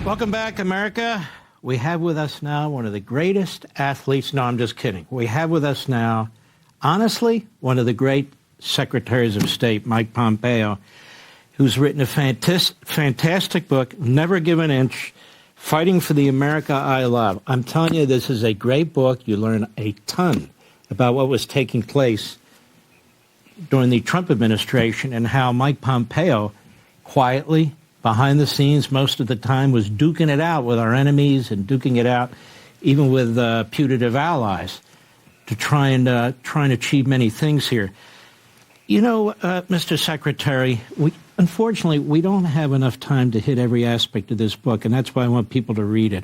Welcome back, America. We have with us now one of the greatest athletes. No, I'm just kidding. We have with us now, honestly, one of the great secretaries of state, Mike Pompeo, who's written a fantastic book, Never Give an Inch, Fighting for the America I Love. I'm telling you, this is a great book. You learn a ton about what was taking place during the Trump administration and how Mike Pompeo quietly, behind the scenes, most of the time, was duking it out with our enemies and duking it out even with putative allies to try and achieve many things here. You know, Mr. Secretary, unfortunately, we don't have enough time to hit every aspect of this book, and that's why I want people to read it.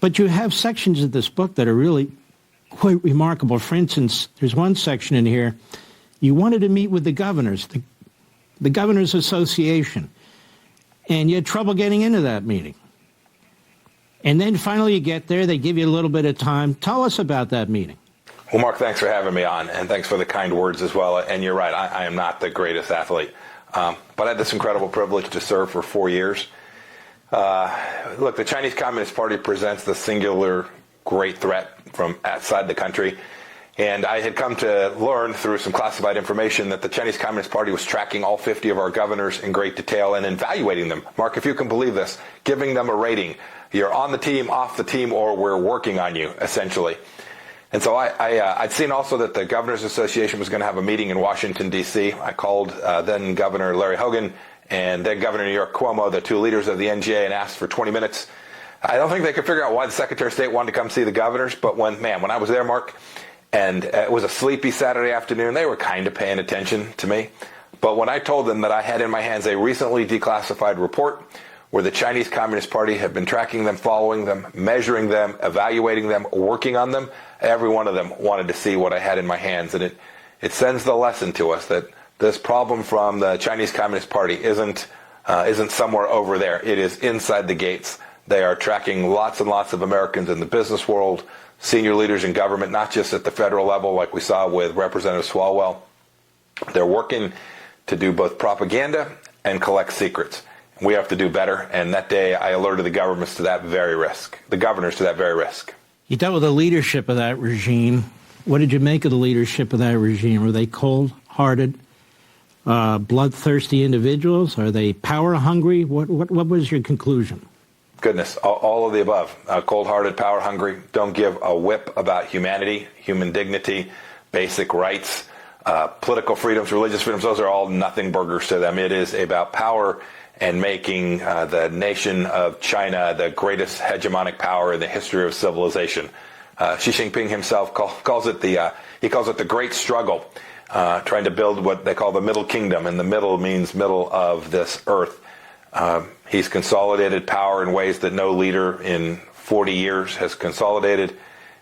But you have sections of this book that are really quite remarkable. For instance, there's one section in here, you wanted to meet with the governors, the Governors Association, and you had trouble getting into that meeting. And then finally you get there, they give you a little bit of time. Tell us about that meeting. Well, Mark, thanks for having me on, and thanks for the kind words as well. And you're right, I am not the greatest athlete, but I had this incredible privilege to serve for 4 years. Look, the Chinese Communist Party presents the singular great threat from outside the country. And I had come to learn through some classified information that the Chinese Communist Party was tracking all 50 of our governors in great detail and evaluating them. Mark, if you can believe this, giving them a rating. You're on the team, off the team, or we're working on you, essentially. And so I'd seen also that the Governors Association was going to have a meeting in Washington, D.C. I called then Governor Larry Hogan and then Governor of New York Cuomo, the two leaders of the NGA, and asked for 20 minutes. I don't think they could figure out why the Secretary of State wanted to come see the governors, but when I was there, Mark, and it was a sleepy Saturday afternoon, they were kind of paying attention to me. But when I told them that I had in my hands a recently declassified report where the Chinese Communist Party had been tracking them, following them, measuring them, evaluating them, working on them, every one of them wanted to see what I had in my hands. And it sends the lesson to us that this problem from the Chinese Communist Party isn't somewhere over there. It is inside the gates. They are tracking lots and lots of Americans in the business world, senior leaders in government, not just at the federal level like we saw with Representative Swalwell. They're working to do both propaganda and collect secrets. We have to do better, and that day I alerted the governors to that very risk. You dealt with the leadership of that regime. What did you make of the leadership of that regime? Were they cold-hearted, bloodthirsty individuals? Are they power-hungry? What was your conclusion? Goodness, all of the above. Cold-hearted, power-hungry, don't give a whip about humanity, human dignity, basic rights, political freedoms, religious freedoms. Those are all nothing burgers to them. It is about power and making the nation of China the greatest hegemonic power in the history of civilization. Xi Jinping himself calls it the Great Struggle, trying to build what they call the Middle Kingdom, and the middle means middle of this earth. He's consolidated power in ways that no leader in 40 years has consolidated.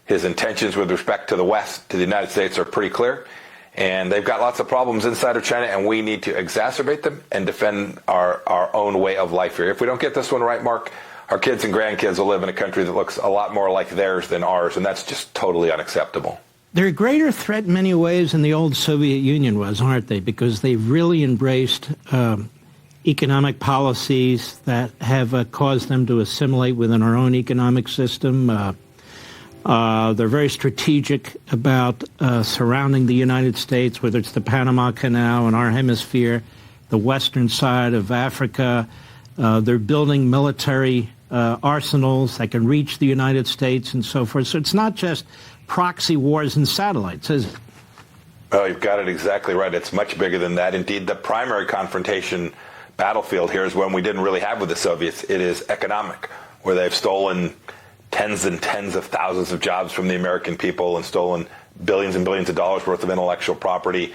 His intentions with respect to the West, to the United States, are pretty clear. And they've got lots of problems inside of China, and we need to exacerbate them and defend our own way of life here. If we don't get this one right, Mark, our kids and grandkids will live in a country that looks a lot more like theirs than ours, and that's just totally unacceptable. They're a greater threat in many ways than the old Soviet Union was, aren't they? Because they've really embraced economic policies that have caused them to assimilate within our own economic system. They're very strategic about surrounding the United States, whether it's the Panama Canal in our hemisphere, the western side of Africa. They're building military arsenals that can reach the United States and so forth. So it's not just proxy wars and satellites, is it? Oh, you've got it exactly right. It's much bigger than that. Indeed, the primary confrontation battlefield here is one we didn't really have with the Soviets. It is economic, where they've stolen tens and tens of thousands of jobs from the American people and stolen billions and billions of dollars worth of intellectual property.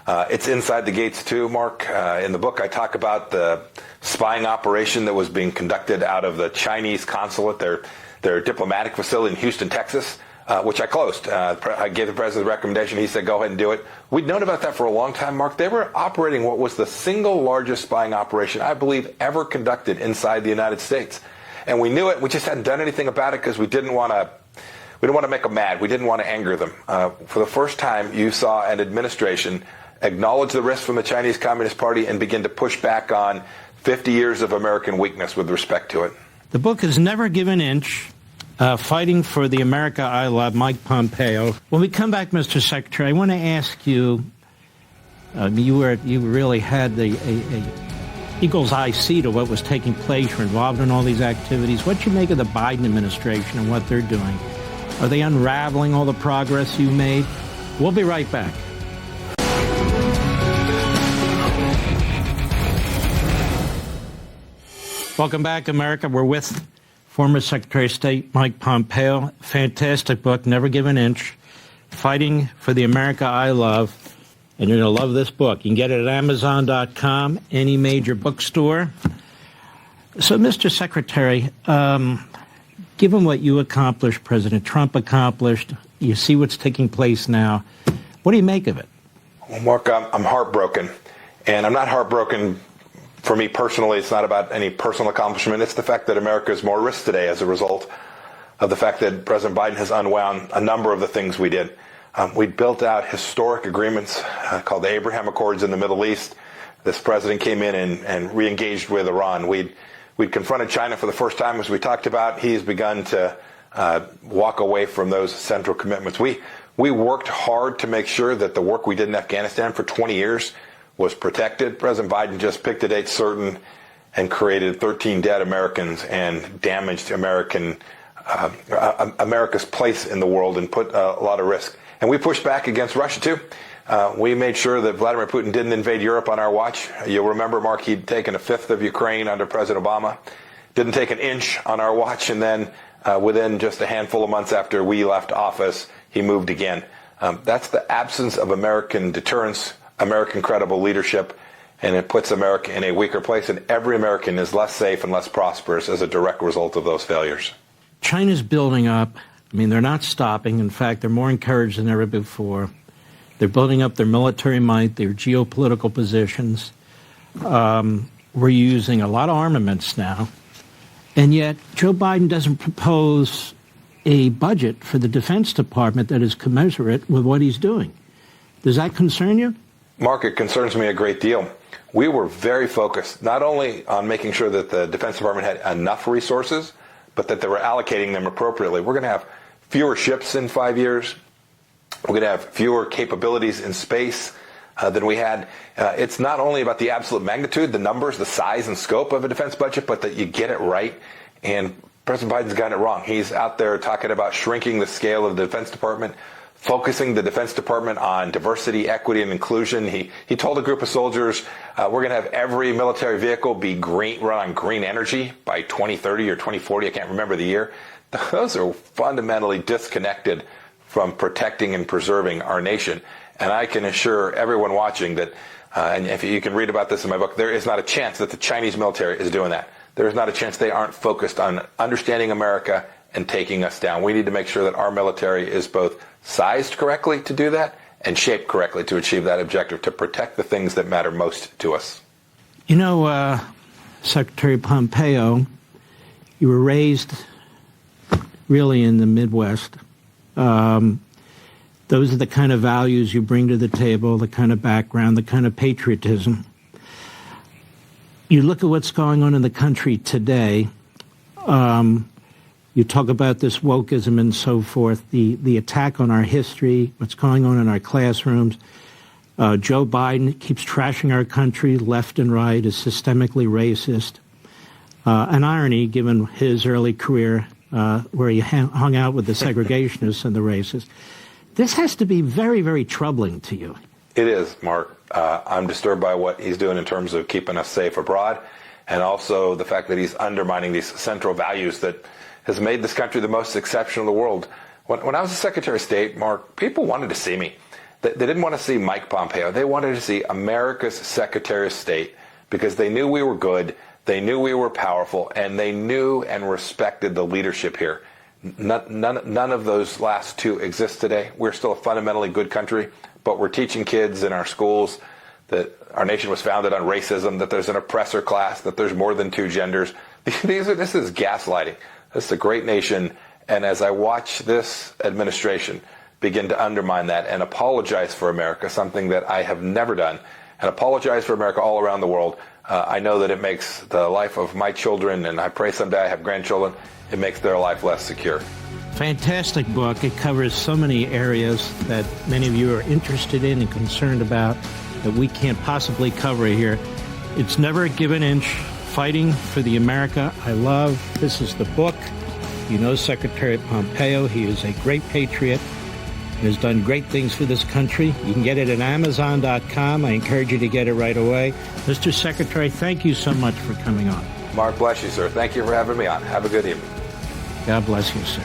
It's inside the gates too, Mark. In the book, I talk about the spying operation that was being conducted out of the Chinese consulate, their diplomatic facility in Houston, Texas, which I closed. I gave the president the recommendation. He said, go ahead and do it. We'd known about that for a long time, Mark. They were operating what was the single largest spying operation, I believe, ever conducted inside the United States. And we knew it. We just hadn't done anything about it because we didn't want to make them mad. We didn't want to anger them. For the first time, you saw an administration acknowledge the risk from the Chinese Communist Party and begin to push back on 50 years of American weakness with respect to it. The book is Never Give an Inch, Fighting for the America I Love, Mike Pompeo. When we come back, Mr. Secretary, I want to ask you, you really had the eagle's eye see to what was taking place. You're involved in all these activities. What you make of the Biden administration and what they're doing? Are they unraveling all the progress you made? We'll be right back. Welcome back, America. We're with former Secretary of State Mike Pompeo. Fantastic book, Never Give an Inch, Fighting for the America I Love. And you're going to love this book. You can get it at Amazon.com, any major bookstore. So, Mr. Secretary, given what you accomplished, President Trump accomplished, you see what's taking place now, what do you make of it? Well, Mark, I'm heartbroken. And I'm not heartbroken for me personally. It's not about any personal accomplishment. It's the fact that America is more at risk today as a result of the fact that President Biden has unwound a number of the things we did. We built out historic agreements called the Abraham Accords in the Middle East. This president came in and re-engaged with Iran. We'd confronted China for the first time, as we talked about. He's begun to walk away from those central commitments. We worked hard to make sure that the work we did in Afghanistan for 20 years was protected. President Biden just picked a date certain and created 13 dead Americans and damaged America's place in the world and put a lot of risk. And we pushed back against Russia, too. We made sure that Vladimir Putin didn't invade Europe on our watch. You'll remember, Mark, he'd taken a fifth of Ukraine under President Obama, didn't take an inch on our watch, and then within just a handful of months after we left office, he moved again. That's the absence of American deterrence, American credible leadership, and it puts America in a weaker place, and every American is less safe and less prosperous as a direct result of those failures. China's building up. I mean, they're not stopping. In fact, they're more encouraged than ever before. They're building up their military might, their geopolitical positions. We're using a lot of armaments now. And yet, Joe Biden doesn't propose a budget for the Defense Department that is commensurate with what he's doing. Does that concern you? Mark, it concerns me a great deal. We were very focused, not only on making sure that the Defense Department had enough resources, but that they were allocating them appropriately. We're going to have fewer ships in 5 years. We're going to have fewer capabilities in space than we had. It's not only about the absolute magnitude, the numbers, the size and scope of a defense budget, but that you get it right. And President Biden's gotten it wrong. He's out there talking about shrinking the scale of the Defense Department, focusing the Defense Department on diversity, equity, and inclusion. He told a group of soldiers, we're going to have every military vehicle be run on green energy by 2030 or 2040. I can't remember the year. Those are fundamentally disconnected from protecting and preserving our nation. And I can assure everyone watching that, and if you can read about this in my book, there is not a chance that the Chinese military is doing that. There is not a chance they aren't focused on understanding America and taking us down. We need to make sure that our military is both sized correctly to do that and shaped correctly to achieve that objective, to protect the things that matter most to us. You know, Secretary Pompeo, you were raised really in the Midwest. Those are the kind of values you bring to the table, the kind of background, the kind of patriotism. You look at what's going on in the country today. You talk about this wokeism and so forth, the attack on our history, what's going on in our classrooms. Joe Biden keeps trashing our country left and right, is systemically racist. An irony, given his early career, where he hung out with the segregationists and the racists. This has to be very, very troubling to you. It is, Mark. I'm disturbed by what he's doing in terms of keeping us safe abroad, and also the fact that he's undermining these central values that has made this country the most exceptional in the world. When I was a Secretary of State, Mark, people wanted to see me. They didn't want to see Mike Pompeo. They wanted to see America's Secretary of State because they knew we were good, they knew we were powerful, and they knew and respected the leadership here. None of those last two exist today. We're still a fundamentally good country, but we're teaching kids in our schools that our nation was founded on racism, that there's an oppressor class, that there's more than two genders. This is gaslighting. This is a great nation, and as I watch this administration begin to undermine that and apologize for America, something that I have never done, and apologize for America all around the world. I know that it makes the life of my children, and I pray someday I have grandchildren, it makes their life less secure. Fantastic book. It covers so many areas that many of you are interested in and concerned about that we can't possibly cover here. It's Never Give an Inch, Fighting for the America I Love. This is the book. You know Secretary Pompeo. He is a great patriot and has done great things for this country. You can get it at Amazon.com. I encourage you to get it right away. Mr. Secretary, thank you so much for coming on. Mark, bless you, sir. Thank you for having me on. Have a good evening. God bless you, sir.